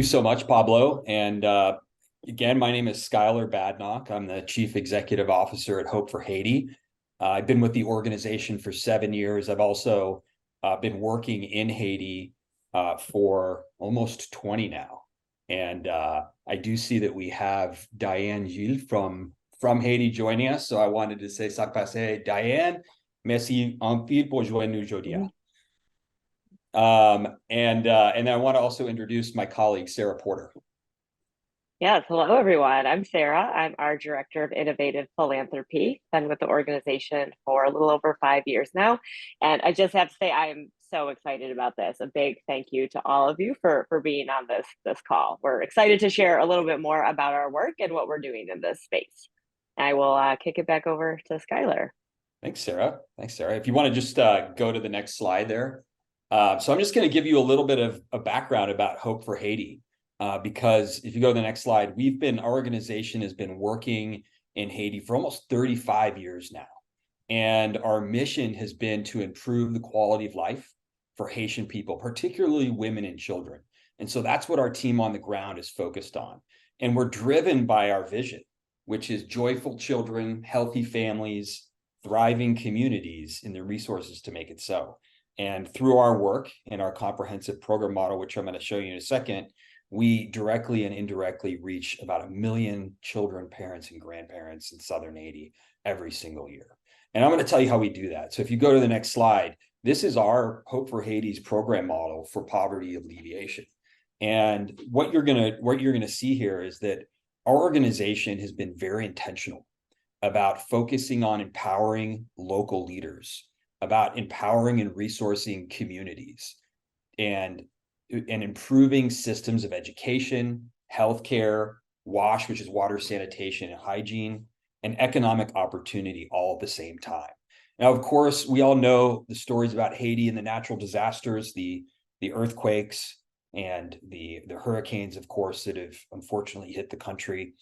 you so much, Pablo. And again, my name is Skyler Badenoch. I'm the Chief Executive Officer at Hope for Haiti. I've been with the organization for 7 years. I've also been working in Haiti for almost 20 now. And I do see that we have Diane Gilles from Haiti joining us. So I wanted to say, ça passe, Diane, merci en pile pour joindre nous aujourd'hui. And I want to also introduce my colleague, Sarah Porter. Yes, hello everyone. I'm Sarah. I'm our Director of Innovative Philanthropy. Been with the organization for a little over 5 years now. And I just have to say I'm so excited about this. A big thank you to all of you for being on this call. We're excited to share a little bit more about our work and what we're doing in this space. I will kick it back over to Skyler. Thanks, Sarah. If you want to just go to the next slide there. So I'm just going to give you a little bit of a background about Hope for Haiti. Because if you go to the next slide, our organization has been working in Haiti for almost 35 years now. And our mission has been to improve the quality of life for Haitian people, particularly women and children. And so that's what our team on the ground is focused on. And we're driven by our vision, which is joyful children, healthy families, thriving communities, and the resources to make it so. And through our work and our comprehensive program model, which I'm going to show you in a second, we directly and indirectly reach about 1 million children, parents, and grandparents in Southern Haiti every single year. And I'm going to tell you how we do that. So if you go to the next slide, this is our Hope for Haiti's program model for poverty alleviation. And what you're going to see here is that our organization has been very intentional about focusing on empowering local leaders, about empowering and resourcing communities, and improving systems of education, healthcare, WASH, which is water, sanitation, and hygiene, and economic opportunity all at the same time. Now, of course, we all know the stories about Haiti and the natural disasters, the earthquakes, and the hurricanes, of course, that have unfortunately hit the country,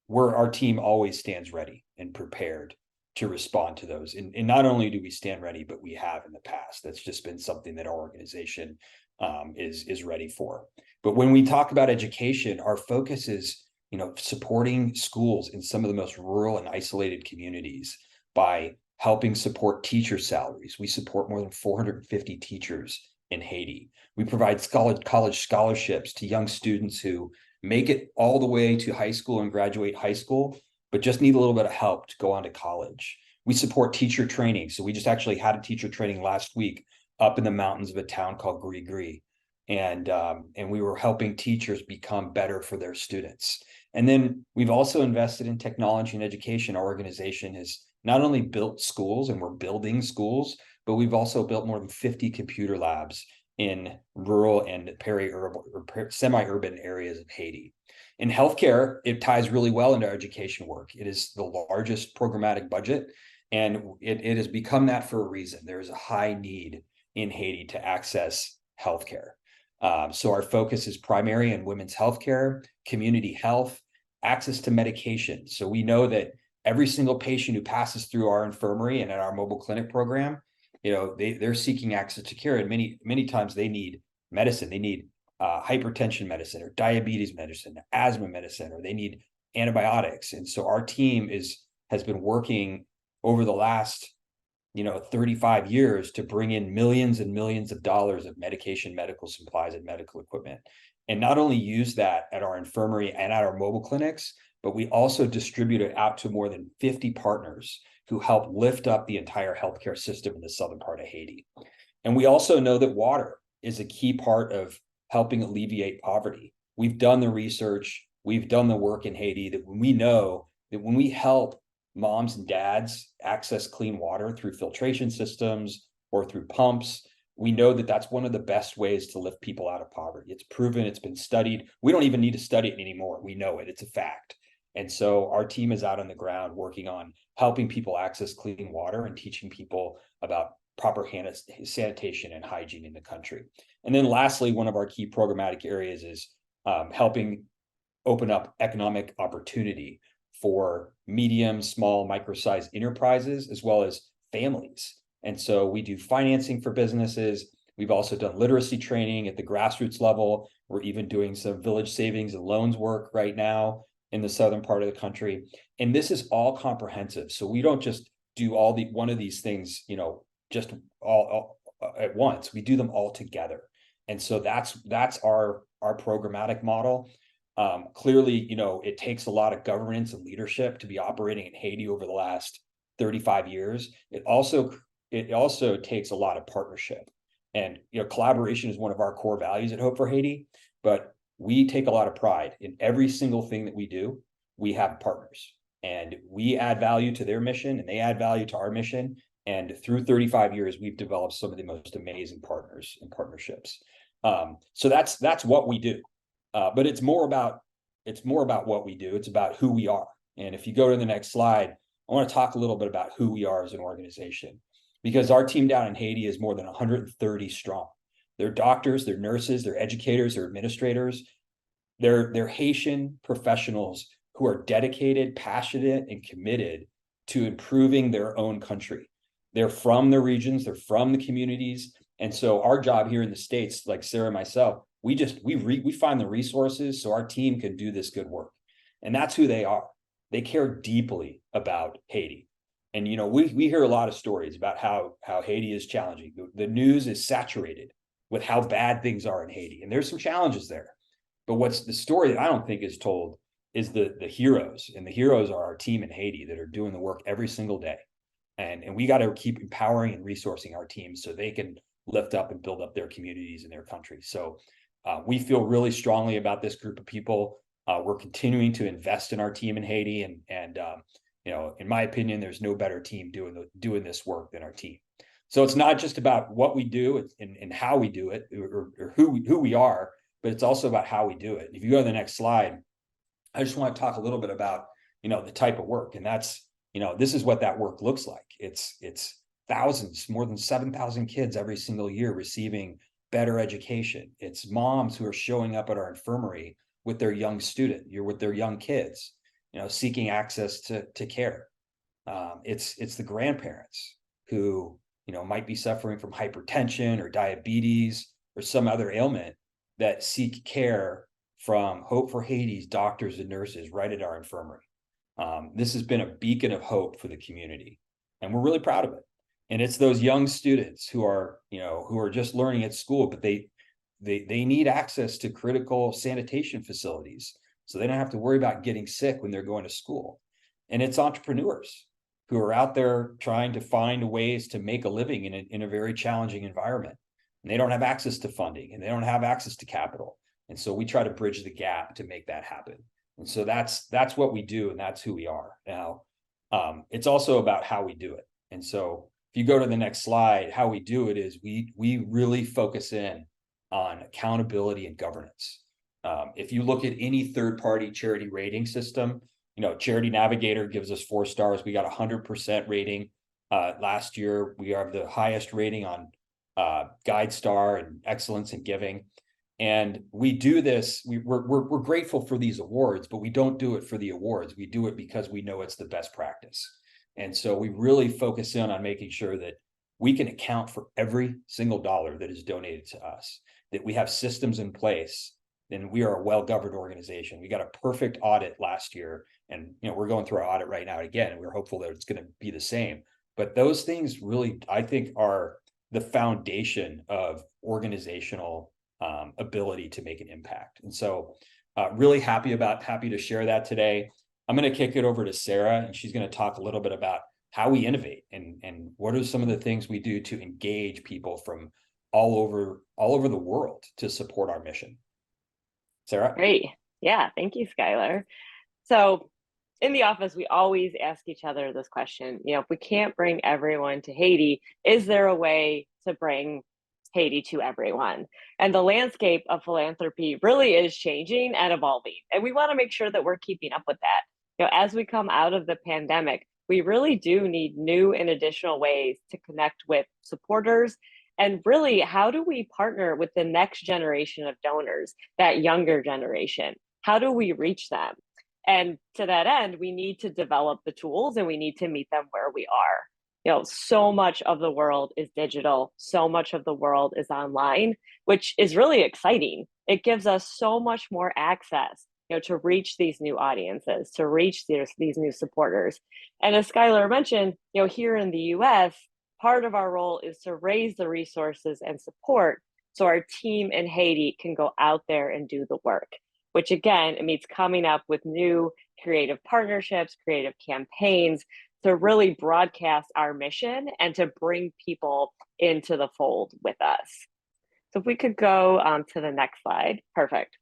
where our team always stands ready and prepared to respond to those. And not only do we stand ready, but we have in the past. That's just been something that our organization is ready for. But when we talk about education, our focus is, supporting schools in some of the most rural and isolated communities by helping support teacher salaries. We support more than 450 teachers in Haiti. We provide college scholarships to young students who make it all the way to high school and graduate high school, but just need a little bit of help to go on to college. We support teacher training. So we just actually had a teacher training last week up in the mountains of a town called Gris Gris. And we were helping teachers become better for their students. And then we've also invested in technology and education. Our organization has not only built schools, and we're building schools, but we've also built more than 50 computer labs in rural and peri-urban or semi-urban areas of Haiti. In healthcare, it ties really well into our education work. It is the largest programmatic budget, and it has become that for a reason. There is a high need in Haiti to access healthcare. So our focus is primary and women's healthcare, community health, access to medication. So we know that every single patient who passes through our infirmary and at our mobile clinic program, they're seeking access to care, and many times they need medicine. They need hypertension medicine or diabetes medicine, asthma medicine, or they need antibiotics. And so our team has been working over the last 35 years to bring in millions and millions of dollars of medication, medical supplies, and medical equipment. And not only use that at our infirmary and at our mobile clinics, but we also distribute it out to more than 50 partners who help lift up the entire healthcare system in the southern part of Haiti. And we also know that water is a key part of helping alleviate poverty. We've done the research, we've done the work in Haiti that we know that when we help moms and dads access clean water through filtration systems or through pumps, we know that that's one of the best ways to lift people out of poverty. It's proven, it's been studied. We don't even need to study it anymore. We know it, it's a fact. And so our team is out on the ground working on helping people access clean water and teaching people about proper sanitation and hygiene in the country. And then lastly, one of our key programmatic areas is helping open up economic opportunity for medium, small, micro-sized enterprises, as well as families. And so we do financing for businesses, We've also done literacy training at the grassroots level. We're even doing some village savings and loans work right now in the southern part of the country. And this is all comprehensive. So we don't just do one of these things, just all at once. We do them all together. And so that's our programmatic model. Clearly, it takes a lot of governance and leadership to be operating in Haiti over the last 35 years. It also takes a lot of partnership. And collaboration is one of our core values at Hope for Haiti, but we take a lot of pride in every single thing that we do. We have partners, and we add value to their mission, and they add value to our mission. And through 35 years, we've developed some of the most amazing partners and partnerships. So that's what we do. But it's more about what we do. It's about who we are. And if you go to the next slide, I want to talk a little bit about who we are as an organization, because our team down in Haiti is more than 130 strong. They're doctors, they're nurses, they're educators, they're administrators. They're Haitian professionals who are dedicated, passionate, and committed to improving their own country. They're from the regions, they're from the communities. And so our job here in the States, like Sarah and myself, we find the resources so our team can do this good work. And that's who they are. They care deeply about Haiti. And we hear a lot of stories about how Haiti is challenging. The news is saturated with how bad things are in Haiti, and there's some challenges there. But what's the story that I don't think is told is the heroes, and the heroes are our team in Haiti that are doing the work every single day. And we got to keep empowering and resourcing our teams so they can lift up and build up their communities and their country. So we feel really strongly about this group of people. We're continuing to invest in our team in Haiti, and in my opinion, there's no better team doing this work than our team. So it's not just about what we do and how we do it, or who we are, but it's also about how we do it. If you go to the next slide, I just want to talk a little bit about the type of work, and that's this is what that work looks like. It's thousands, more than 7,000 kids every single year receiving better education. It's moms who are showing up at our infirmary with their young with their young kids, seeking access to care. It's the grandparents who, might be suffering from hypertension or diabetes or some other ailment that seek care from Hope for Haiti's doctors and nurses right at our infirmary. This has been a beacon of hope for the community, and we're really proud of it. And it's those young students who are just learning at school, but they need access to critical sanitation facilities so they don't have to worry about getting sick when they're going to school. And it's entrepreneurs who are out there trying to find ways to make a living in a very challenging environment. And they don't have access to funding, and they don't have access to capital. And so we try to bridge the gap to make that happen. And so that's what we do, and that's who we are. Now, it's also about how we do it. And so if you go to the next slide, how we do it is we really focus in on accountability and governance. If you look at any third-party charity rating system, Charity Navigator gives us 4 stars. We got 100% rating last year. We have the highest rating on GuideStar and Excellence in Giving. And we do this. We're grateful for these awards, but we don't do it for the awards. We do it because we know it's the best practice. And so we really focus in on making sure that we can account for every single dollar that is donated to us, that we have systems in place, and we are a well-governed organization. We got a perfect audit last year, and we're going through our audit right now again, and we're hopeful that it's going to be the same. But those things really, I think, are the foundation of organizational ability to make an impact. And so really happy to share that today. I'm going to kick it over to Sarah, and she's going to talk a little bit about how we innovate and what are some of the things we do to engage people from all over the world to support our mission. Sarah? Great. Yeah, thank you, Skyler. So in the office, we always ask each other this question, if we can't bring everyone to Haiti, is there a way to bring Haiti to everyone? And the landscape of philanthropy really is changing and evolving. And we want to make sure that we're keeping up with that. As we come out of the pandemic, we really do need new and additional ways to connect with supporters. And really, how do we partner with the next generation of donors, that younger generation? How do we reach them? And to that end, we need to develop the tools, and we need to meet them where we are. So much of the world is digital, so much of the world is online, which is really exciting. It gives us so much more access, to reach these new audiences, to reach these new supporters. And as Skyler mentioned, here in the US, part of our role is to raise the resources and support so our team in Haiti can go out there and do the work, which again, it means coming up with new creative partnerships, creative campaigns to really broadcast our mission and to bring people into the fold with us. So if we could go to the next slide. Perfect.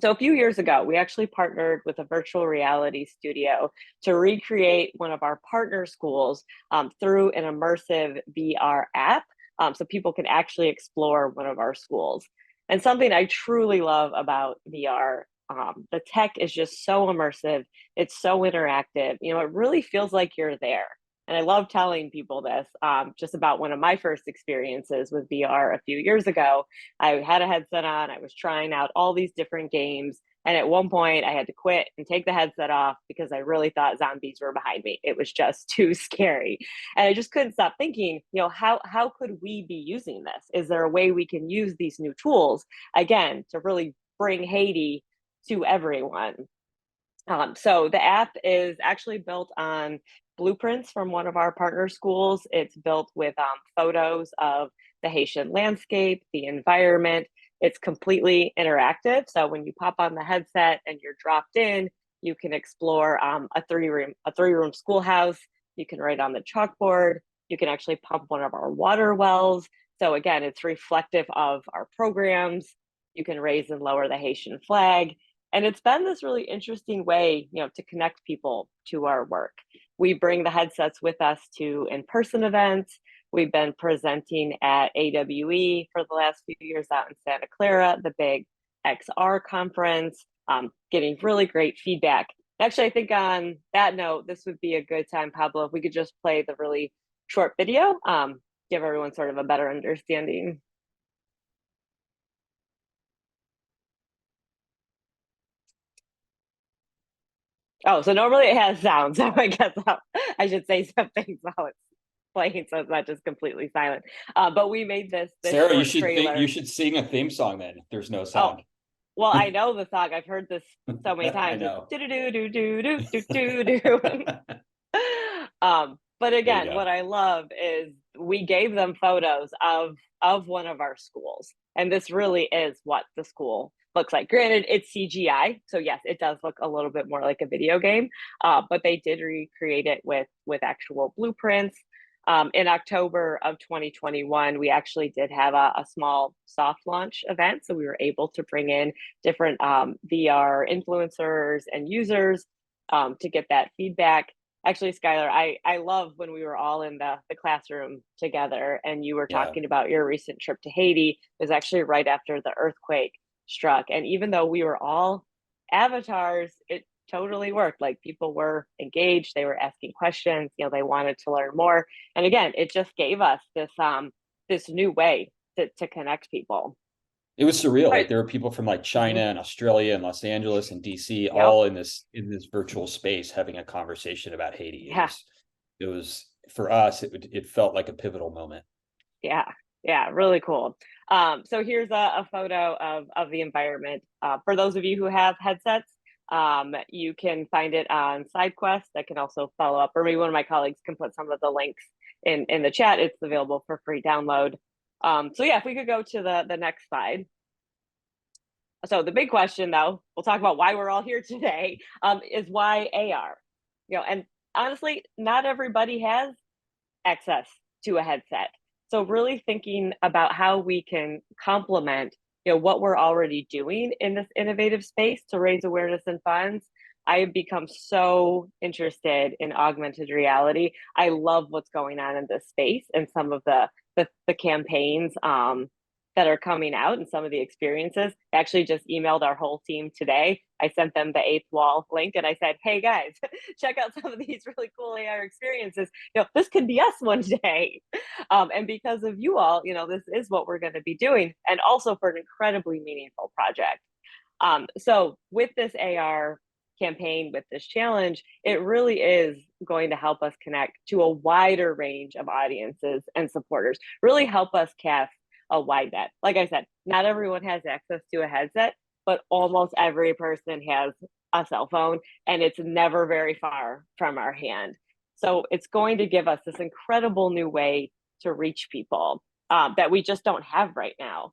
So a few years ago, we actually partnered with a virtual reality studio to recreate one of our partner schools through an immersive VR app, so people can actually explore one of our schools. And something I truly love about VR, the tech is just so immersive. It's so interactive. It really feels like you're there. And I love telling people this just about one of my first experiences with VR a few years ago. I had a headset on, I was trying out all these different games. And at one point, I had to quit and take the headset off because I really thought zombies were behind me. It was just too scary. And I just couldn't stop thinking, how could we be using this? Is there a way we can use these new tools, again, to really bring Haiti to everyone? So the app is actually built on blueprints from one of our partner schools. It's built with photos of the Haitian landscape, the environment. It's completely interactive. So when you pop on the headset and you're dropped in, you can explore a three-room schoolhouse. You can write on the chalkboard. You can actually pump one of our water wells. So again, it's reflective of our programs. You can raise and lower the Haitian flag. And it's been this really interesting way, to connect people to our work. We bring the headsets with us to in-person events. We've been presenting at AWE for the last few years out in Santa Clara, the big XR conference, getting really great feedback. Actually, I think on that note, this would be a good time, Pablo, if we could just play the really short video, give everyone sort of a better understanding. Oh, so normally it has sound, so I guess I should say something while it's playing, so it's not just completely silent. But we made this Sarah, short trailer. you should sing a theme song then. There's no Oh, sound. well, I know the song. I've heard this so many I times. It's know. do do do do do do do do do. But There you again, go. what I love is we gave them photos of one of our schools, and this really is what the school looks like. Granted, it's CGI, so yes, it does look a little bit more like a video game, but they did recreate it with actual blueprints. In October of 2021, we actually did have a small soft launch event, so we were able to bring in different VR influencers and users to get that feedback. Actually, Skyler, I love when we were all in the classroom together and you were Yeah. talking about your recent trip to Haiti. It was actually right after the earthquake struck. And even though we were all avatars, it totally worked. Like people were engaged, they were asking questions, they wanted to learn more. And again, it just gave us this new way to connect people. It was surreal. All Like right. there were people from like China Mhm. and Australia and Los Angeles and DC Yep. all in this virtual space having a conversation about Haiti. Yeah. It was for us, it felt like a pivotal moment. Yeah, yeah, really cool. So here's a photo of the environment. For those of you who have headsets, you can find it on SideQuest. I can also follow up, or maybe one of my colleagues can put some of the links in the chat. It's available for free download. So yeah, if we could go to the next slide. So the big question, though, we'll talk about why we're all here today, is why AR. And honestly, not everybody has access to a headset. So really thinking about how we can complement, what we're already doing in this innovative space to raise awareness and funds. I have become so interested in augmented reality. I love what's going on in this space and some of the campaigns that are coming out and some of the experiences. I actually just emailed our whole team today. I sent them the eighth wall link and I said, hey guys, check out some of these really cool AR experiences. This could be us one day. And because of you all, this is what we're going to be doing, and also for an incredibly meaningful project. So with this AR campaign with this challenge, it really is going to help us connect to a wider range of audiences and supporters, really help us cast a wide net. Like I said, not everyone has access to a headset, but almost every person has a cell phone, and it's never very far from our hand. So it's going to give us this incredible new way to reach people that we just don't have right now.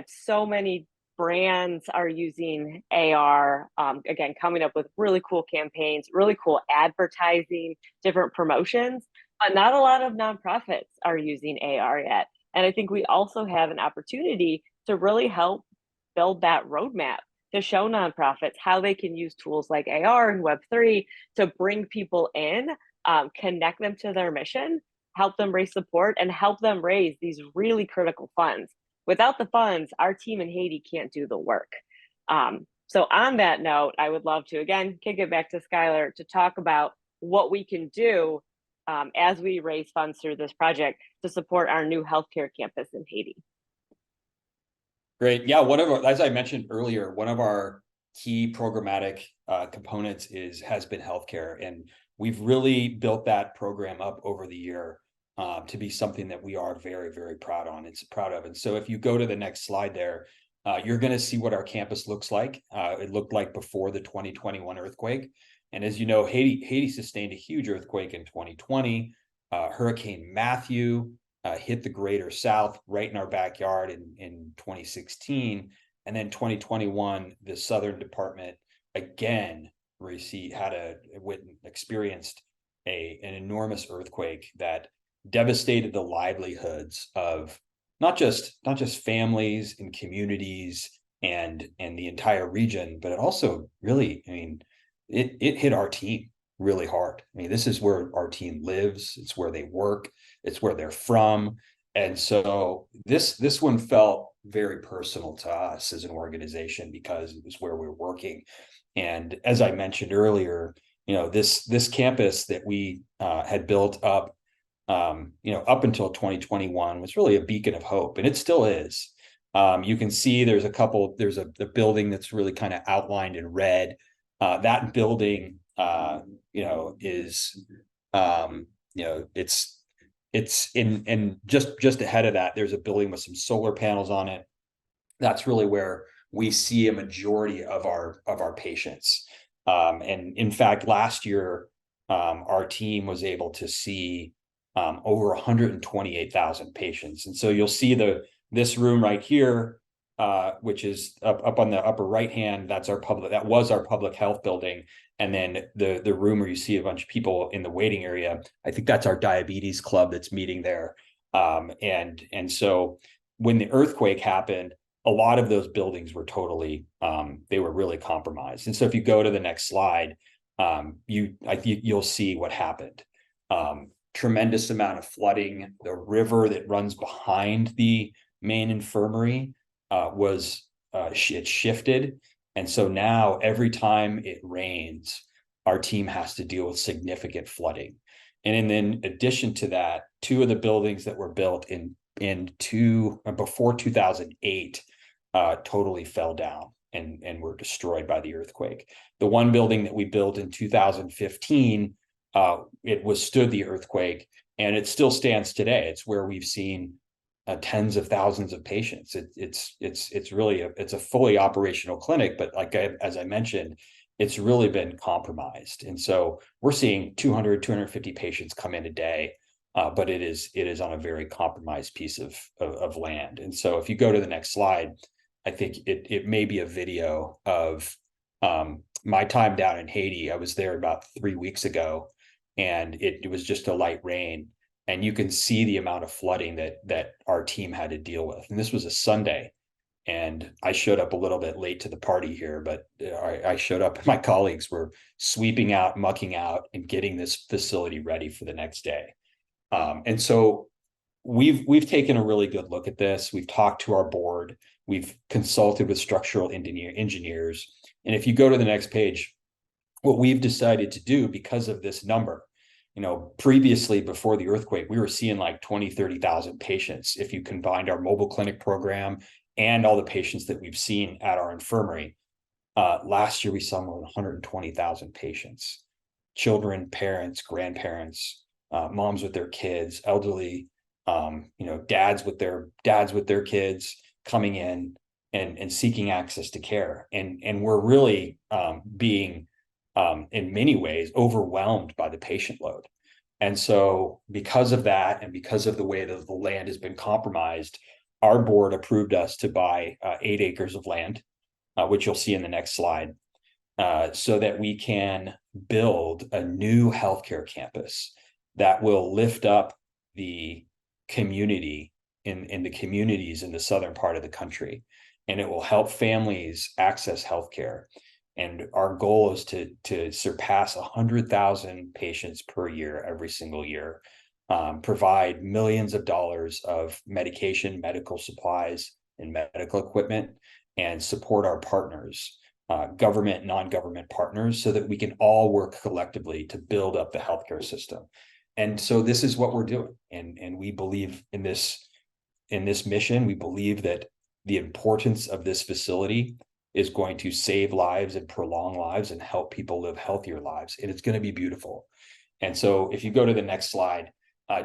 So many brands are using AR, again, coming up with really cool campaigns, really cool advertising, different promotions, but not a lot of nonprofits are using AR yet. And I think we also have an opportunity to really help build that roadmap to show nonprofits how they can use tools like AR and Web3 to bring people in, connect them to their mission, help them raise support, and help them raise these really critical funds. Without the funds, our team in Haiti can't do the work. So on that note, I would love to, again, kick it back to Skyler to talk about what we can do as we raise funds through this project to support our new healthcare campus in Haiti. Great. Yeah, as I mentioned earlier, one of our key programmatic components has been healthcare, and we've really built that program up over the year to be something that we are very, very proud of. And so if you go to the next slide there, you're going to see what our campus looks like. It looked like before the 2021 earthquake. And as you know, Haiti sustained a huge earthquake in 2020. Hurricane Matthew hit the greater South right in our backyard in 2016. And then 2021, the Southern Department again experienced an enormous earthquake that devastated the livelihoods of not just families and communities and the entire region, but it also really, I mean, it hit our team really hard. I mean, this is where our team lives. It's where they work. It's where they're from. And so this one felt very personal to us as an organization because it was where we were working. And as I mentioned earlier, this campus that we had built up, up until 2021 was really a beacon of hope, and it still is. You can see there's a building that's really kind of outlined in red. That building, it's in just ahead of that, there's a building with some solar panels on it. That's really where we see a majority of our patients. And in fact, last year, our team was able to see over 128,000 patients. And so you'll see this room right here, which is up on the upper right hand. That was our public health building. And then the room where you see a bunch of people in the waiting area, I think that's our diabetes club that's meeting there. And so when the earthquake happened, a lot of those buildings were they were really compromised. And so if you go to the next slide, you'll see what happened. Tremendous amount of flooding. The river that runs behind the main infirmary it shifted. And so now every time it rains, our team has to deal with significant flooding. And in addition to that, two of the buildings that were built before 2008 totally fell down and were destroyed by the earthquake. The one building that we built in 2015, it withstood the earthquake, and it still stands today. It's where we've seen tens of thousands of patients. It's really a fully operational clinic, but as I mentioned, it's really been compromised. And so we're seeing 250 patients come in a day, but it is on a very compromised piece of land. And so if you go to the next slide, I think it may be a video of my time down in Haiti. I was there about 3 weeks ago, and it was just a light rain. And you can see the amount of flooding that our team had to deal with. And this was a Sunday. And I showed up a little bit late to the party here, but I showed up and my colleagues were sweeping out, mucking out, and getting this facility ready for the next day. And so we've taken a really good look at this. We've talked to our board. We've consulted with structural engineers. And if you go to the next page, what we've decided to do because of this number, previously before the earthquake, we were seeing like 20, 30,000 patients. If you combined our mobile clinic program and all the patients that we've seen at our infirmary, Last year, we saw more than 120,000 patients, children, parents, grandparents, moms with their kids, elderly, dads with their kids coming in and seeking access to care. And we're really being, in many ways, overwhelmed by the patient load. And so because of that, and because of the way that the land has been compromised, our board approved us to buy 8 acres of land, which you'll see in the next slide, so that we can build a new healthcare campus that will lift up the community in the communities in the southern part of the country, and it will help families access healthcare. And our goal is to surpass 100,000 patients per year every single year, provide millions of dollars of medication, medical supplies, and medical equipment, and support our partners, government, non-government partners, so that we can all work collectively to build up the healthcare system. And so this is what we're doing. And we believe in this mission. We believe that the importance of this facility is going to save lives and prolong lives and help people live healthier lives. And it's going to be beautiful. And so if you go to the next slide,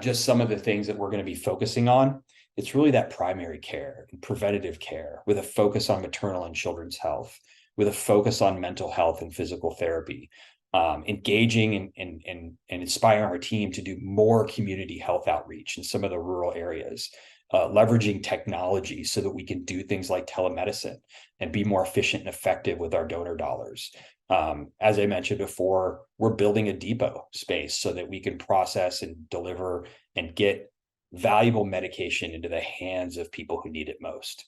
just some of the things that we're going to be focusing on, it's really that primary care and preventative care with a focus on maternal and children's health, with a focus on mental health and physical therapy, engaging and inspiring our team to do more community health outreach in some of the rural areas, leveraging technology so that we can do things like telemedicine and be more efficient and effective with our donor dollars. As I mentioned before, we're building a depot space so that we can process and deliver and get valuable medication into the hands of people who need it most.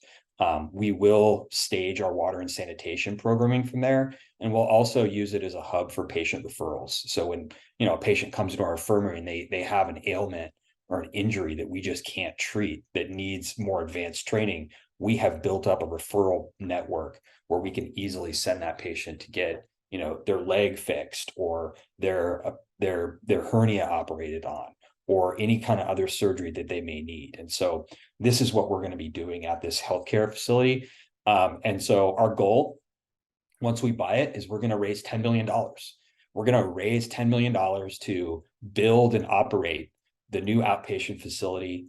We will stage our water and sanitation programming from there, and we'll also use it as a hub for patient referrals. So when a patient comes into our infirmary and they have an ailment or an injury that we just can't treat, that needs more advanced training, we have built up a referral network where we can easily send that patient to get their leg fixed, or their hernia operated on, or any kind of other surgery that they may need. And so this is what we're going to be doing at this healthcare facility. And so our goal, once we buy it, is we're going to raise $10 million. We're going to raise $10 million to build and operate the new outpatient facility,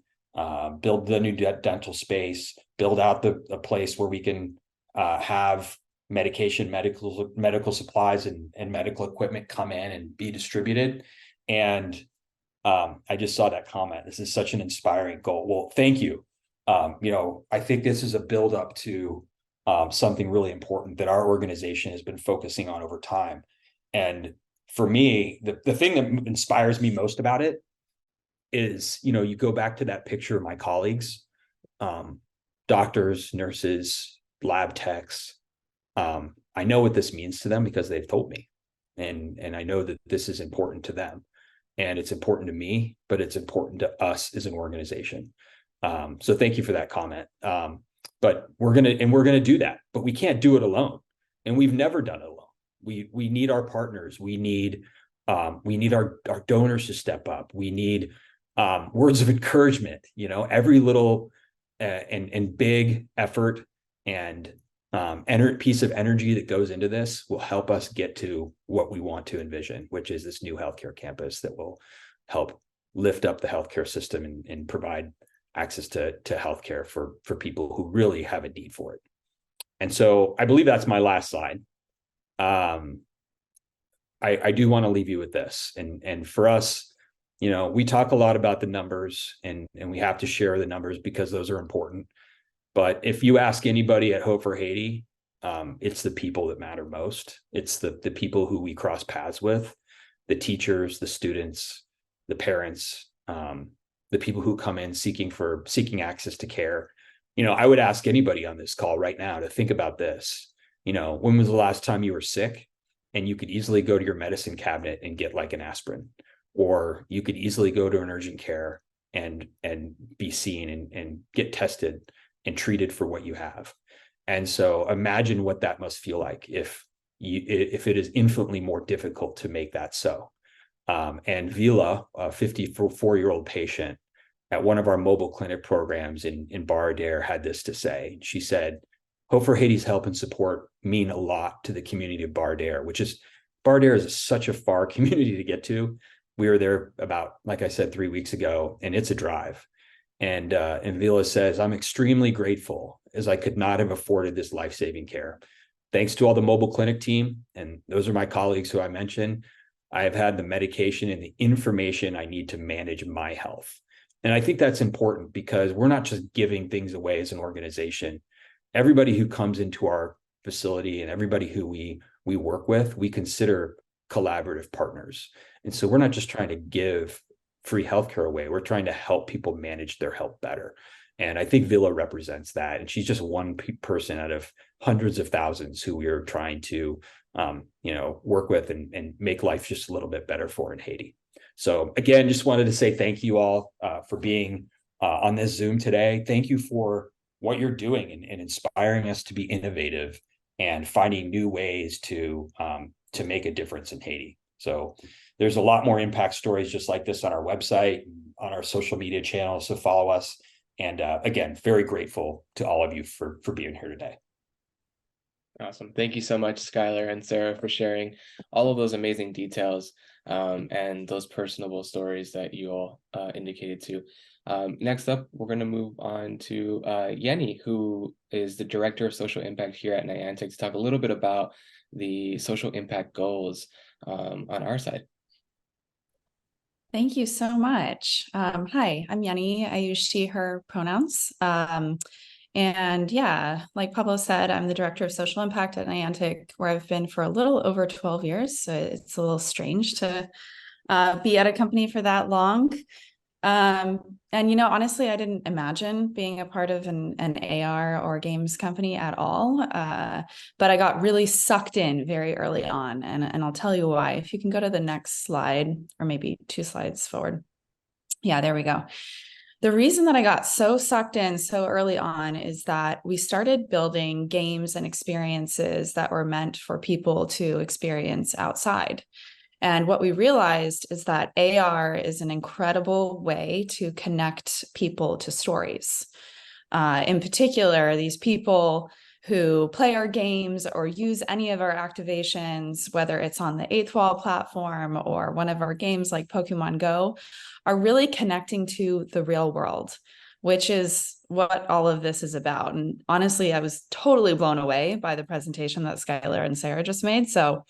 build the new dental space, build out a place where we can have medication, medical supplies, and medical equipment come in and be distributed. And I just saw that comment. This is such an inspiring goal. Well, thank you. I think this is a buildup to something really important that our organization has been focusing on over time. And for me, the thing that inspires me most about it is, you go back to that picture of my colleagues, doctors, nurses, lab techs. I know what this means to them because they've told me, and I know that this is important to them, and it's important to me, but it's important to us as an organization. So thank you for that comment. But we're gonna do that, but we can't do it alone, and we've never done it alone. We need our partners. We need our donors to step up. We need words of encouragement. Every little and big effort and piece of energy that goes into this will help us get to what we want to envision, which is this new healthcare campus that will help lift up the healthcare system and provide access to healthcare for people who really have a need for it. And so I believe that's my last slide. I do want to leave you with this. And for us, we talk a lot about the numbers, and we have to share the numbers because those are important. But if you ask anybody at Hope for Haiti, it's the people that matter most. It's the people who we cross paths with, the teachers, the students, the parents, the people who come in seeking access to care. I would ask anybody on this call right now to think about this. When was the last time you were sick and you could easily go to your medicine cabinet and get like an aspirin, or you could easily go to an urgent care and be seen and get tested and treated for what you have. And so imagine what that must feel like if it is infinitely more difficult to make that so. And Vila, a 54-year-old patient at one of our mobile clinic programs in Bar Adair, had this to say. She said, Hope for Haiti's help and support mean a lot to the community of Bardair, Bardair is such a far community to get to. We were there about, like I said, 3 weeks ago, and it's a drive. And Vila says, I'm extremely grateful as I could not have afforded this life-saving care. Thanks to all the mobile clinic team, and those are my colleagues who I mentioned, I have had the medication and the information I need to manage my health. And I think that's important because we're not just giving things away as an organization. Everybody who comes into our facility and everybody who we work with, we consider collaborative partners. And so we're not just trying to give free healthcare away. We're trying to help people manage their health better. And I think Villa represents that. And she's just one person out of hundreds of thousands who we are trying to, work with and make life just a little bit better for in Haiti. So again, just wanted to say thank you all for being on this Zoom today. Thank you for what you're doing and inspiring us to be innovative and finding new ways to make a difference in Haiti. So there's a lot more impact stories just like this on our website, on our social media channels. So follow us. And again, very grateful to all of you for being here today. Awesome. Thank you so much, Skyler and Sarah, for sharing all of those amazing details and those personable stories that you all indicated to. Next up, we're going to move on to Yenny, who is the Director of Social Impact here at Niantic, to talk a little bit about the social impact goals on our side. Thank you so much. Hi, I'm Yenny. I use she, her pronouns. And yeah, like Pablo said, I'm the Director of Social Impact at Niantic, where I've been for a little over 12 years. So it's a little strange to be at a company for that long. And, honestly, I didn't imagine being a part of an AR or games company at all. But I got really sucked in very early on. And I'll tell you why. If you can go to the next slide, or maybe 2 slides forward. Yeah, there we go. The reason that I got so sucked in so early on is that we started building games and experiences that were meant for people to experience outside. And what we realized is that AR is an incredible way to connect people to stories. In particular, these people who play our games or use any of our activations, whether it's on the 8th Wall platform or one of our games like Pokemon Go, are really connecting to the real world, which is what all of this is about. And honestly, I was totally blown away by the presentation that Skyler and Sarah just made. So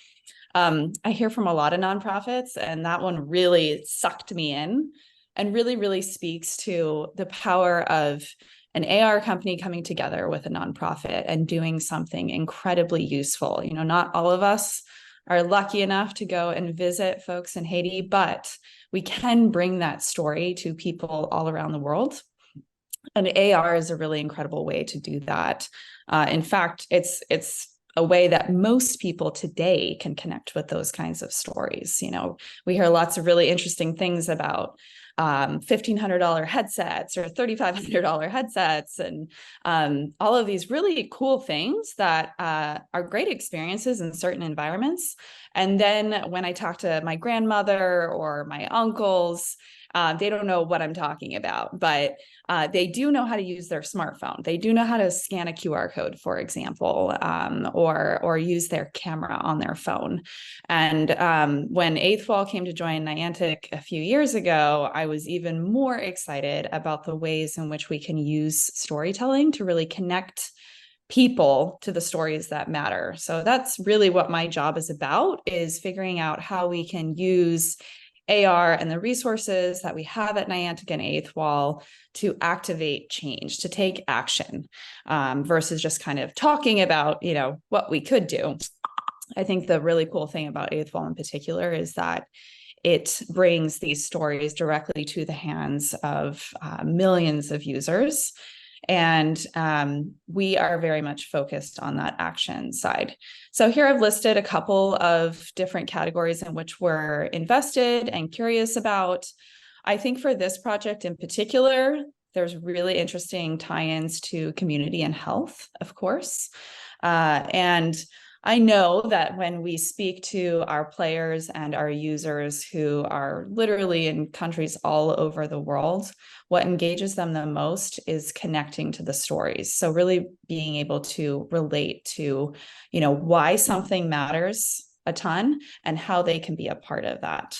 I hear from a lot of nonprofits, and that one really sucked me in and really, really speaks to the power of an AR company coming together with a nonprofit and doing something incredibly useful. Not all of us are lucky enough to go and visit folks in Haiti, but we can bring that story to people all around the world. And AR is a really incredible way to do that. In fact, it's a way that most people today can connect with those kinds of stories. We hear lots of really interesting things about $1,500 headsets or $3,500 headsets and all of these really cool things that are great experiences in certain environments. And then when I talk to my grandmother or my uncles, they don't know what I'm talking about, but they do know how to use their smartphone. They do know how to scan a QR code, for example, or use their camera on their phone. And when 8th Wall came to join Niantic a few years ago, I was even more excited about the ways in which we can use storytelling to really connect people to the stories that matter. So that's really what my job is about, is figuring out how we can use AR and the resources that we have at Niantic and 8th Wall to activate change, to take action, versus just kind of talking about, what we could do. I think the really cool thing about 8th Wall in particular is that it brings these stories directly to the hands of millions of users. And we are very much focused on that action side. So here I've listed a couple of different categories in which we're invested and curious about. I think for this project in particular, there's really interesting tie-ins to community and health, of course. And I know that when we speak to our players and our users who are literally in countries all over the world, what engages them the most is connecting to the stories. So really being able to relate to, why something matters a ton and how they can be a part of that.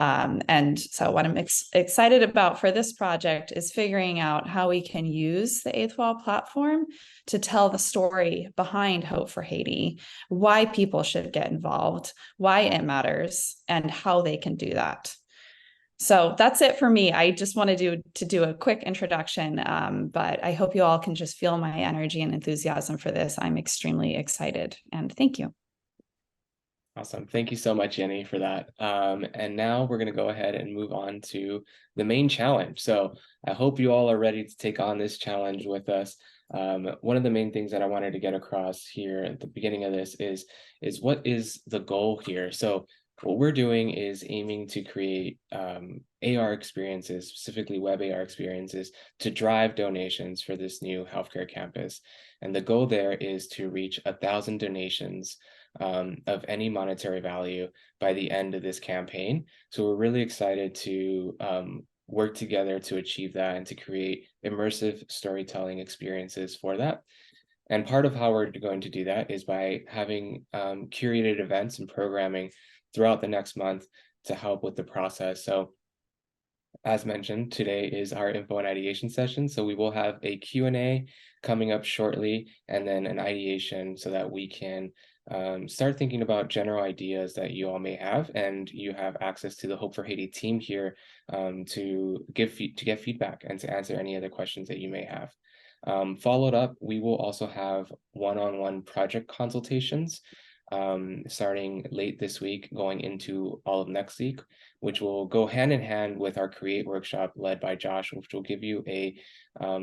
And so what I'm excited about for this project is figuring out how we can use the Eighth Wall platform to tell the story behind Hope for Haiti, why people should get involved, why it matters, and how they can do that. So that's it for me. I just wanted to do a quick introduction, but I hope you all can just feel my energy and enthusiasm for this. I'm extremely excited, and thank you. Awesome. Thank you so much, Jenny, for that. And now we're going to go ahead and move on to the main challenge. So I hope you all are ready to take on this challenge with us. One of the main things that I wanted to get across here at the beginning of this is what is the goal here? So what we're doing is aiming to create AR experiences, specifically web AR experiences, to drive donations for this new healthcare campus. And the goal there is to reach 1,000 donations of any monetary value by the end of this campaign. So we're really excited to work together to achieve that and to create immersive storytelling experiences for that. And part of how we're going to do that is by having curated events and programming throughout the next month to help with the process. So as mentioned, today is our info and ideation session. So we will have a Q&A coming up shortly, and then an ideation so that we can start thinking about general ideas that you all may have, and you have access to the Hope for Haiti team here to get feedback and to answer any other questions that you may have. Followed up, we will also have one-on-one project consultations starting late this week, going into all of next week, which will go hand in hand with our Create workshop led by Josh, which will give you a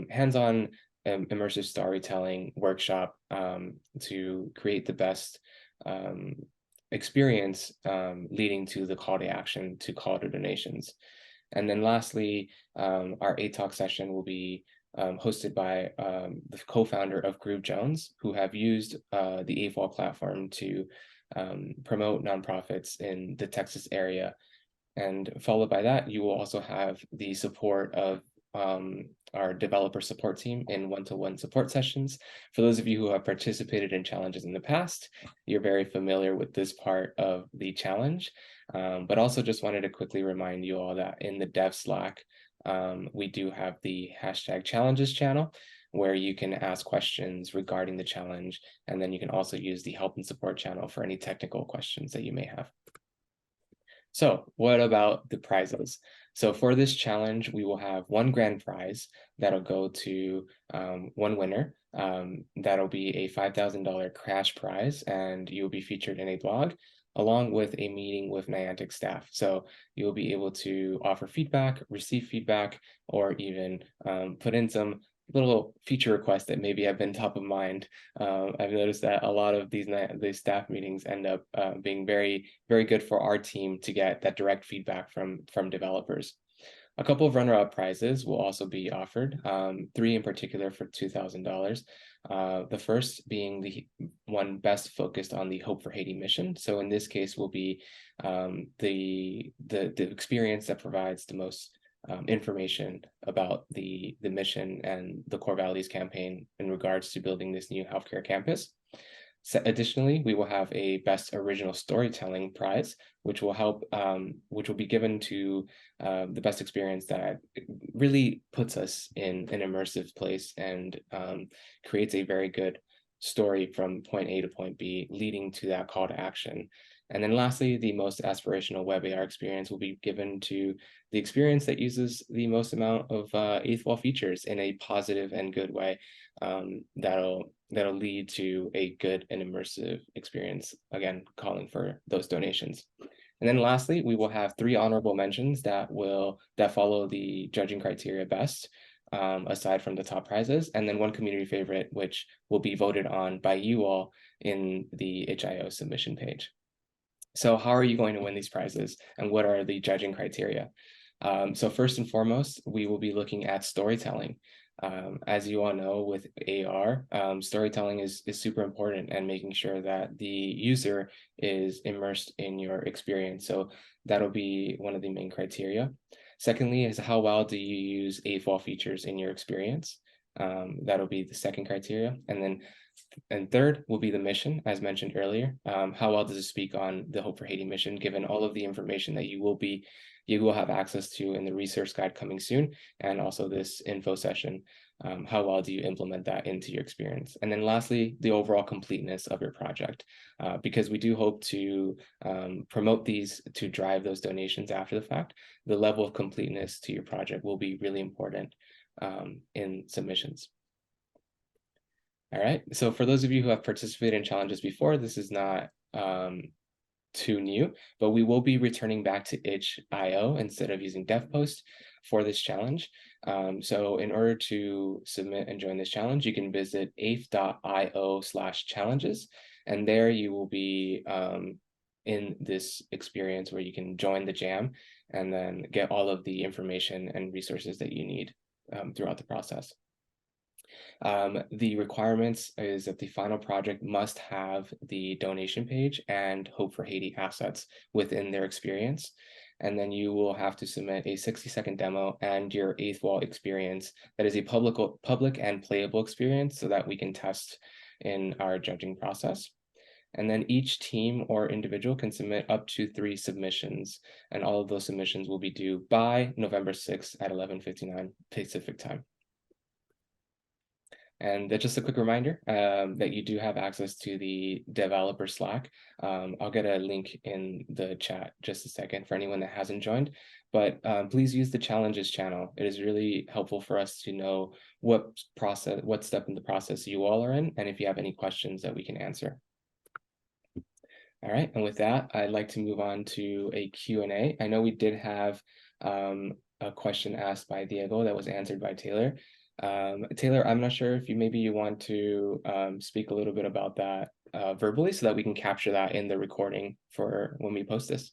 hands-on immersive storytelling workshop to create the best experience leading to the call to action to call to donations. And then lastly, our ATalk session will be hosted by the co-founder of Groove Jones, who have used the AFOL platform to promote nonprofits in the Texas area. And followed by that, you will also have the support of our developer support team in one-to-one support sessions. For those of you who have participated in challenges in the past, you're very familiar with this part of the challenge, but also just wanted to quickly remind you all that in the dev Slack, we do have the #challenges channel where you can ask questions regarding the challenge, and then you can also use the help and support channel for any technical questions that you may have. So what about the prizes? So for this challenge, we will have one grand prize that'll go to one winner. That'll be a $5,000 cash prize, and you'll be featured in a blog along with a meeting with Niantic staff. So you'll be able to offer feedback, receive feedback, or even put in some little feature requests that maybe have been top of mind. I've noticed that a lot of these staff meetings end up being very, very good for our team to get that direct feedback from developers. A couple of runner-up prizes will also be offered, 3 in particular for $2,000. The first being the one best focused on the Hope for Haiti mission. So in this case will be the experience that provides the most information about the mission and the Core Values campaign in regards to building this new healthcare campus. So additionally, we will have a best original storytelling prize, which will be given to the best experience that really puts us in an immersive place and creates a very good story from point A to point B, leading to that call to action. And then lastly, the most aspirational web AR experience will be given to the experience that uses the most amount of eighth wall features in a positive and good way. That'll lead to a good and immersive experience, again, calling for those donations. And then lastly, we will have 3 honorable mentions that follow the judging criteria best, aside from the top prizes, and then 1 community favorite, which will be voted on by you all in the HIO submission page. So how are you going to win these prizes, and what are the judging criteria? So first and foremost, we will be looking at storytelling. As you all know, with AR, storytelling is super important, and making sure that the user is immersed in your experience. So that'll be one of the main criteria. Secondly is how well do you use AFOL features in your experience? That'll be the second criteria. And third will be the mission, as mentioned earlier. How well does it speak on the Hope for Haiti mission, given all of the information that you will have access to in the resource guide coming soon, and also this info session. How well do you implement that into your experience? And then lastly, the overall completeness of your project, because we do hope to promote these to drive those donations after the fact. The level of completeness to your project will be really important in submissions. All right, so for those of you who have participated in challenges before, this is not too new, but we will be returning back to itch.io instead of using DevPost for this challenge. So in order to submit and join this challenge, you can visit afe.io/challenges, and there you will be in this experience where you can join the jam and then get all of the information and resources that you need throughout the process. The requirements is that the final project must have the donation page and Hope for Haiti assets within their experience. And then you will have to submit a 60-second demo and your eighth wall experience that is a public and playable experience, so that we can test in our judging process. And then each team or individual can submit up to 3 submissions, and all of those submissions will be due by November 6th at 11:59 Pacific time. And just a quick reminder that you do have access to the developer Slack. I'll get a link in the chat just a second for anyone that hasn't joined, but please use the challenges channel. It is really helpful for us to know what step in the process you all are in, and if you have any questions that we can answer. All right, and with that, I'd like to move on to a Q&A. I know we did have a question asked by Diego that was answered by Taylor. Taylor, I'm not sure if you want to speak a little bit about that verbally, so that we can capture that in the recording for when we post this.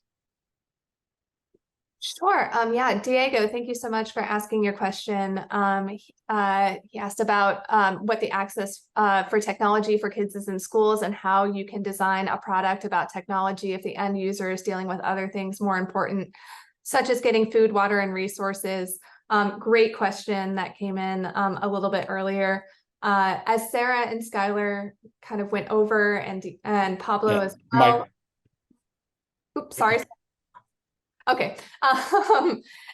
Sure. Yeah, Diego, thank you so much for asking your question. He asked about what the access for technology for kids is in schools, and how you can design a product about technology if the end user is dealing with other things more important, such as getting food, water, and resources. Great question that came in a little bit earlier. As Sarah and Skyler kind of went over, and Pablo as well. Oops, sorry. Okay.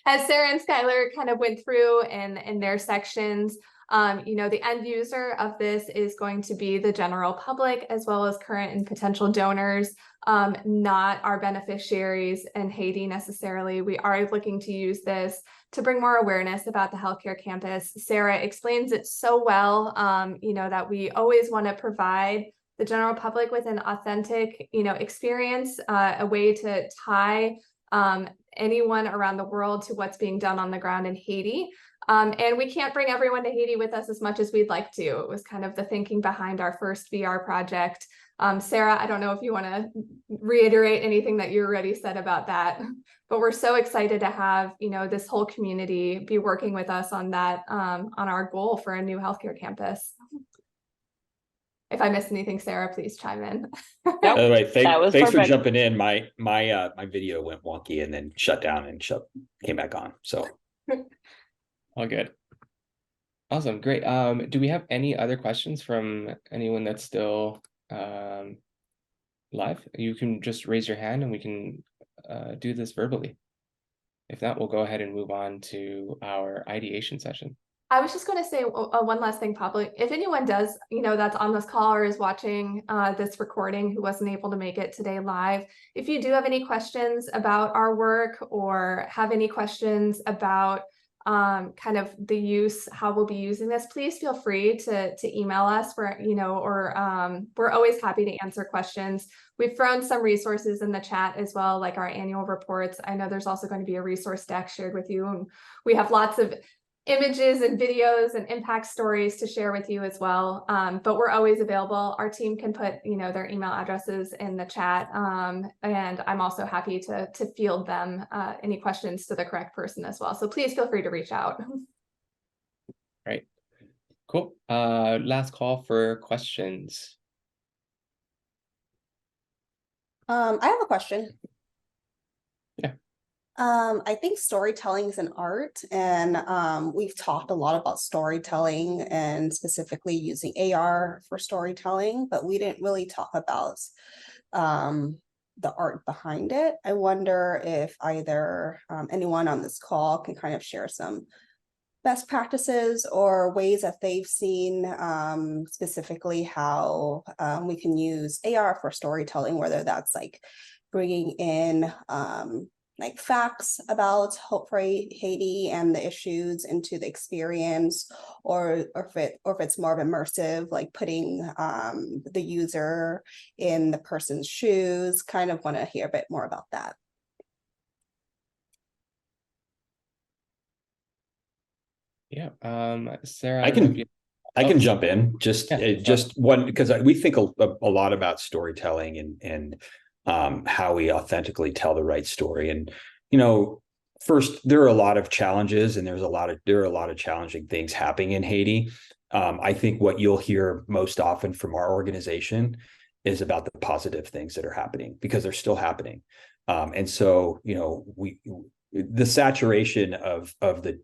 As Sarah and Skyler kind of went through in their sections, the end user of this is going to be the general public, as well as current and potential donors, not our beneficiaries in Haiti necessarily. We are looking to use this to bring more awareness about the healthcare campus. Sarah explains it so well, that we always want to provide the general public with an authentic, experience, a way to tie anyone around the world to what's being done on the ground in Haiti. And we can't bring everyone to Haiti with us as much as we'd like to. It was kind of the thinking behind our first VR project. Sarah, I don't know if you want to reiterate anything that you already said about that, but we're so excited to have, this whole community be working with us on that, on our goal for a new healthcare campus. If I missed anything, Sarah, please chime in. By the way, thanks for perfect. jumping in. My video went wonky and then shut down and came back on. So all good. Awesome, great. Do we have any other questions from anyone that's still live? You can just raise your hand and we can do this verbally. If not, we'll go ahead and move on to our ideation session. I was just going to say one last thing, Pablo. If anyone does, that's on this call or is watching this recording who wasn't able to make it today live, if you do have any questions about our work, or have any questions about kind of the use, how we'll be using this, please feel free to email us we're always happy to answer questions. We've thrown some resources in the chat as well, like our annual reports. I know there's also going to be a resource deck shared with you, and we have lots of images and videos and impact stories to share with you as well. But we're always available. Our team can put, their email addresses in the chat. And I'm also happy to field them, any questions to the correct person as well. So please feel free to reach out. Right. Cool. Last call for questions. I have a question. Yeah. I think storytelling is an art, and we've talked a lot about storytelling and specifically using AR for storytelling, but we didn't really talk about the art behind it. I wonder if either anyone on this call can kind of share some best practices or ways that they've seen specifically how we can use AR for storytelling, whether that's like bringing in like facts about Hope for Haiti and the issues into the experience, or if it's more of immersive, like putting the user in the person's shoes. Kind of want to hear a bit more about that. Yeah. Sarah, I can jump in just one, because we think a lot about storytelling and how we authentically tell the right story. And first, there are a lot of challenges, and there are a lot of challenging things happening in Haiti. I think what you'll hear most often from our organization is about the positive things that are happening, because they're still happening. And so the saturation of the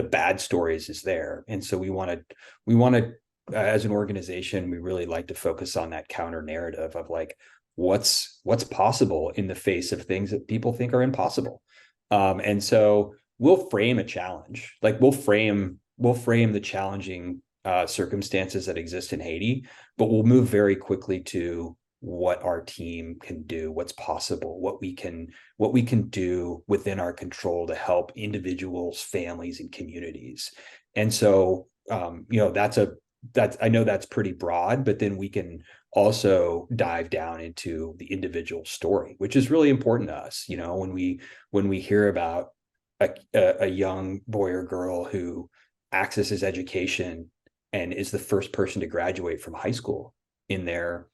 bad stories is there, and so we want to as an organization, we really like to focus on that counter narrative of like what's possible in the face of things that people think are impossible. And so we'll frame a challenge, like we'll frame the challenging circumstances that exist in Haiti, but we'll move very quickly to what our team can do, what's possible, what we can do within our control to help individuals, families, and communities. And so I know that's pretty broad, but then we can also dive down into the individual story, which is really important to us. When we hear about a young boy or girl who accesses education and is the first person to graduate from high school in their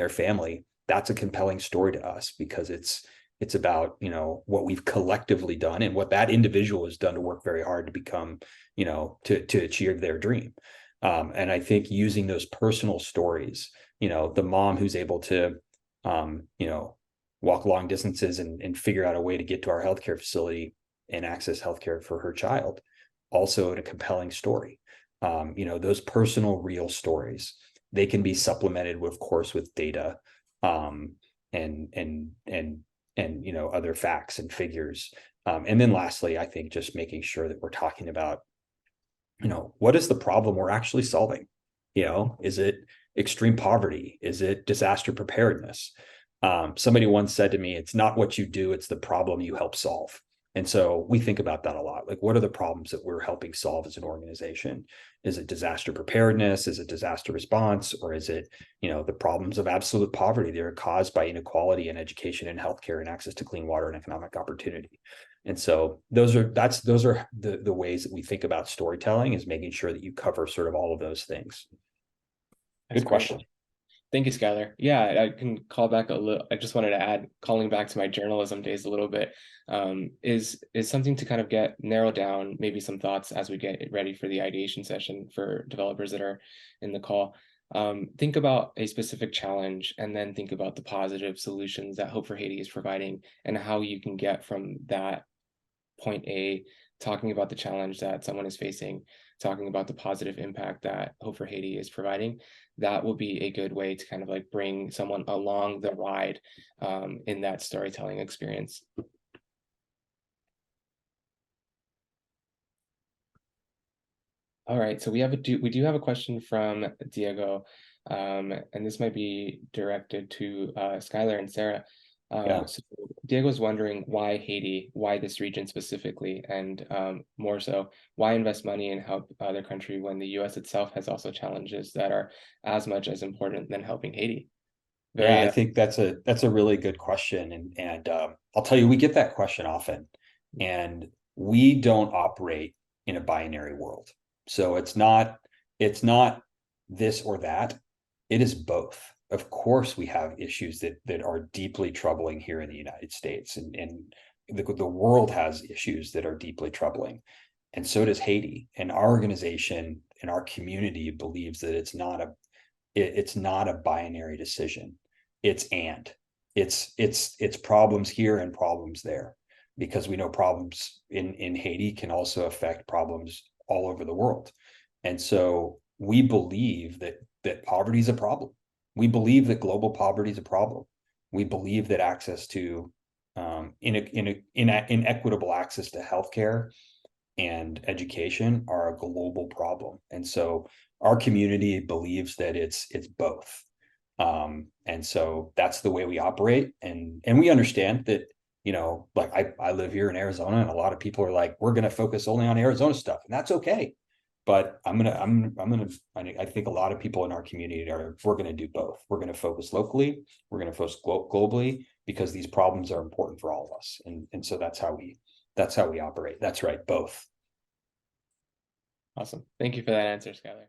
family, that's a compelling story to us, because it's about what we've collectively done and what that individual has done to work very hard to become to achieve their dream. And I think using those personal stories, the mom who's able to walk long distances and figure out a way to get to our healthcare facility and access healthcare for her child, also a compelling story. Those personal, real stories, they can be supplemented, of course, with data, and other facts and figures. And then lastly, I think just making sure that we're talking about, what is the problem we're actually solving? Is it extreme poverty? Is it disaster preparedness? Somebody once said to me, it's not what you do, it's the problem you help solve. And so we think about that a lot. Like, what are the problems that we're helping solve as an organization? Is it disaster preparedness? Is it disaster response? Or is it, the problems of absolute poverty that are caused by inequality in education and healthcare and access to clean water and economic opportunity? And so those are the ways that we think about storytelling, is making sure that you cover sort of all of those things. That's Good question. Great. Thank you, Skyler. Yeah, I can call back a little. I just wanted to add, calling back to my journalism days a little bit, is something to kind of narrow down maybe some thoughts as we get ready for the ideation session for developers that are in the call. Think about a specific challenge, and then think about the positive solutions that Hope for Haiti is providing, and how you can get from that point A, talking about the challenge that someone is facing, talking about the positive impact that Hope for Haiti is providing. That will be a good way to kind of like bring someone along the ride in that storytelling experience. All right, so we do have a question from Diego, and this might be directed to Skyler and Sarah. So Diego's wondering, why Haiti, why this region specifically, and more so, why invest money and help other country when the US itself has also challenges that are as much as important than helping Haiti? I think that's a really good question. And I'll tell you, we get that question often, and we don't operate in a binary world. So it's not this or that. It is both. Of course, we have issues that are deeply troubling here in the United States, and the world has issues that are deeply troubling. and so does Haiti. And our organization and our community believes that it's not a binary decision. It's problems here and problems there, because we know problems in Haiti can also affect problems all over the world. And so we believe that poverty is a problem. We believe that global poverty is a problem. We believe that access to inequitable access to healthcare and education are a global problem. And so our community believes that it's both. And so that's the way we operate. And we understand that, you know, like I live here in Arizona, and a lot of people are like, we're going to focus only on Arizona stuff, and that's okay. But I think a lot of people in our community we're going to do both. We're going to focus locally. We're going to focus globally, because these problems are important for all of us. And so that's how we operate. That's right. Both. Awesome. Thank you for that answer, Skyler.